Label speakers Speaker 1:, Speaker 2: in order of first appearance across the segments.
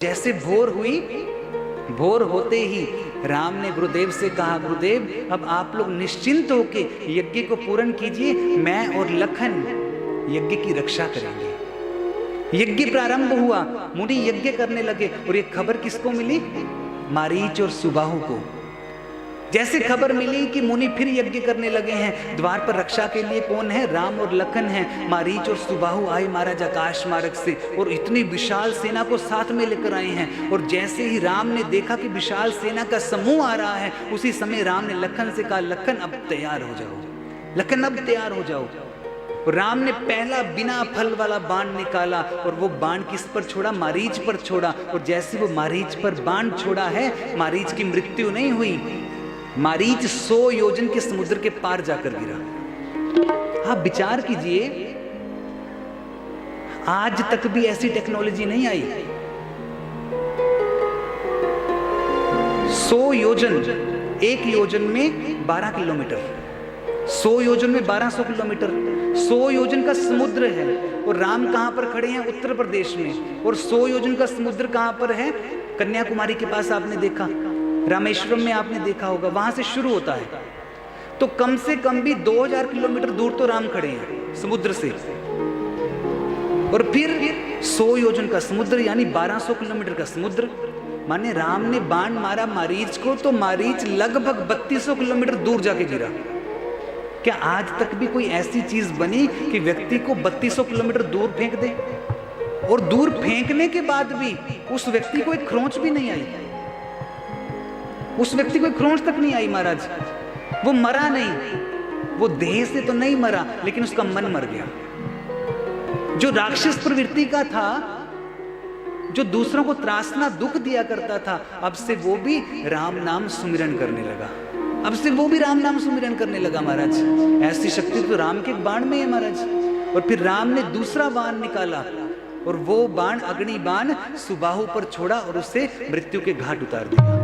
Speaker 1: जैसे भोर हुई, भोर होते ही राम ने गुरुदेव से कहा, गुरुदेव अब आप लोग निश्चिंत होके यज्ञ को पूर्ण कीजिए, मैं और लखन यज्ञ की रक्षा करेंगे। यज्ञ प्रारंभ हुआ, मुनि यज्ञ करने लगे और ये खबर किसको मिली? मारीच और सुबाहु को। जैसे खबर मिली कि मुनि फिर यज्ञ करने लगे हैं, द्वार पर रक्षा के लिए कौन है? राम और लखन हैं। मारीच और सुबाहु आए महाराज आकाश मार्ग से और इतनी विशाल सेना को साथ में लेकर आए हैं। और जैसे ही राम ने देखा कि विशाल सेना का समूह आ रहा है, उसी समय राम ने लखन से कहा, लखन अब तैयार हो जाओ, लखन अब तैयार हो जाओ। राम ने पहला बिना फल वाला बाण निकाला और वो बाण किस पर छोड़ा? मारीच पर छोड़ा। और जैसे वो मारीच पर बाण छोड़ा है, मारीच की मृत्यु नहीं हुई, मारीच 100 योजन के समुद्र के पार जाकर गिरा। आप विचार कीजिए, आज तक भी ऐसी टेक्नोलॉजी नहीं आई। 100 योजन, एक योजन में 12 किलोमीटर, 100 योजन में 1200 किलोमीटर, 100 योजन का समुद्र है। और राम कहां पर खड़े हैं? उत्तर प्रदेश में। और 100 योजन का समुद्र कहां पर है? कन्याकुमारी के पास आपने देखा, रामेश्वरम में आपने देखा होगा, वहां से शुरू होता है। तो कम से कम भी 2000 किलोमीटर दूर तो राम खड़े हैं समुद्र से। और फिर 100 योजन का समुद्र यानी 1200 किलोमीटर का समुद्र। माने राम ने बाण मारा मारीच को, तो मारीच लगभग 3200 किलोमीटर दूर जाके गिरा। क्या आज तक भी कोई ऐसी चीज बनी कि व्यक्ति को 3200 किलोमीटर दूर फेंक दे? और दूर फेंकने के बाद भी उस व्यक्ति को एक खरोंच भी नहीं आई, उस व्यक्ति को खरोंच तक नहीं आई महाराज। वो मरा नहीं, वो देह से तो नहीं मरा, लेकिन उसका मन मर गया। जो राक्षस प्रवृत्ति का था, जो दूसरों को त्रासना दुख दिया करता था, अब से वो भी राम नाम सुमिरन करने लगा। अब से वो भी राम नाम सुमिरन करने लगा महाराज। ऐसी शक्ति तो राम के बाण में है महाराज। और फिर राम ने दूसरा बाण निकाला और वो बाण अग्नि बाण सुबाहु पर छोड़ा और उसे मृत्यु के घाट उतार दिया।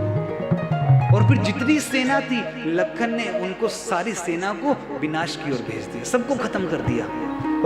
Speaker 1: और फिर जितनी सेना थी, लखन ने उनको सारी सेना को विनाश की ओर भेज दिया, सबको खत्म कर दिया।